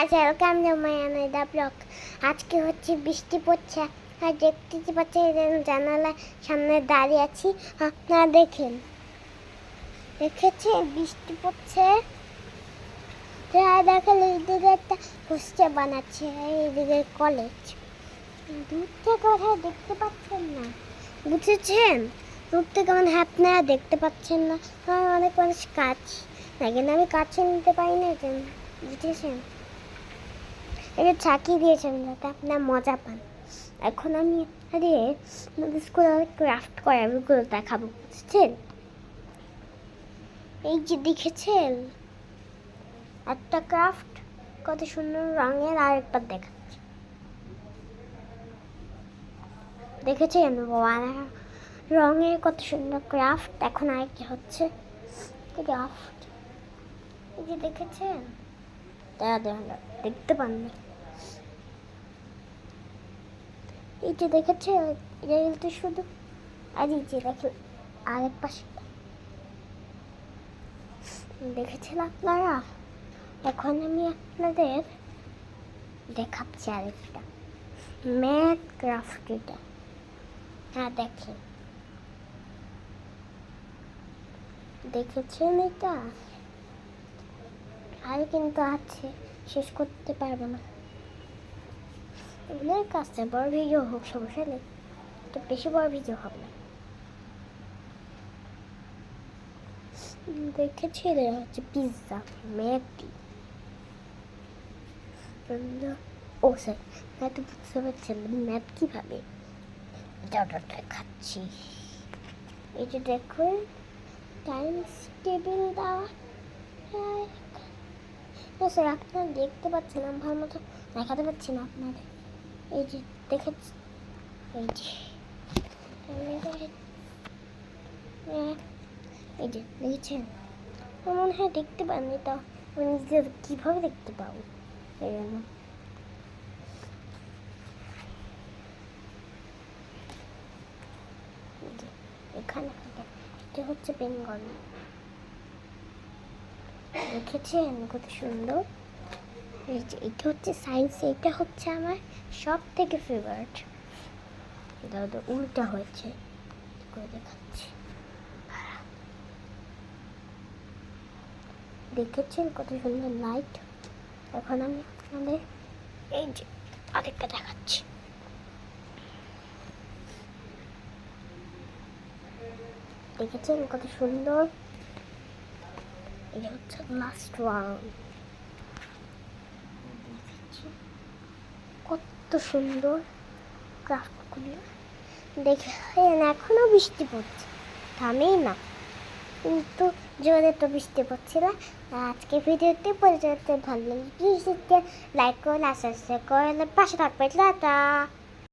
Guys, welcome to my another blog. আজকে হচ্ছে বৃষ্টি পড়ছে আর দেখতে পাচ্ছেন জানালার সামনে দাঁড়িয়ে আছি। আপনারা দেখেছেন বৃষ্টি পড়ছে। দেখেন এইদিকে একটা হোস্টেল বানাচ্ছে, এইদিকে কলেজ। দূর থেকে কোথায় দেখতে পাচ্ছেন না, বুঝেছেন? দূর থেকে মানে আপনারা দেখতে পাচ্ছেন না, অনেক মানুষ কাজ দেখেন, আমি কাছে নিতে পারি না, বুঝেছেন? এটা চাকি দিয়েছেন যাতে আপনার মজা পান। এখন আমি স্কুলে ক্রাফট করে ওগুলো দেখাবো, বুঝছেন? এই যে দেখেছেন একটা ক্রাফট কত সুন্দর রঙের, আর একটা দেখাচ্ছি। দেখেছেন রঙের কত সুন্দর ক্রাফট। এখন আর কি হচ্ছে ক্রাফট, এই যে দেখেছেন, দেখতে পাননি? এই যে দেখেছে, এটা শুধু আর এই যে দেখেন আরেক পাশে দেখেছেন আপনারা। এখন আমি আপনাদের দেখাচ্ছি আরেকটা ম্যাট ক্রাফট। এটা হ্যাঁ দেখেছেন এটা, আর কিন্তু আছে, শেষ করতে পারবো না। এগুলোর কাছে বড় ভিডিও হোক, সমস্যা নেই, তো বেশি বড় ভিডিও হবে না। দেখেছি এটা হচ্ছে পিৎজা ম্যাকডি। ও স্যার, তো বুঝতে পারছেন ম্যাপ কীভাবে অর্ডারটা খাচ্ছি। এই যে দেখুন টাইমস টেবিল দেওয়া। তো স্যার আপনারা দেখতে পাচ্ছেন, আমি ভালো মতো দেখাতে পারছি না আপনাদের। এই যে দেখেছি, এই যে এই যে দেখেছেন, মনে হয় দেখতে পাননি, তা নিজের কীভাবে দেখতে পাবো এই জন্য। এখানে এটা হচ্ছে বেঙ্গল, দেখেছেন কত সুন্দর। এই যে এটা হচ্ছে সায়েন্স, এটা হচ্ছে আমার সব থেকে ফেভারিট। এটা উল্টা হয়েছে করে দেখাচ্ছি, দেখেছেন কত সুন্দর লাইট। এখন আমি আপনাদের এই যে আরেকটা দেখাচ্ছি, দেখেছেন কত সুন্দর। এটা হচ্ছে লাস্ট রাউন্ড, কত সুন্দর ক্রাফটগুলো দেখেন। এখনো বৃষ্টি পড়ছে, থামেই না, কিন্তু জোরে তো বৃষ্টি পড়ছে না। আজকে ভিডিওটি পরিচয় ভালো লাগলে প্লিজ লাইক করুন, সাবস্ক্রাইব করুন, পাশে থাকবেন। টাটা।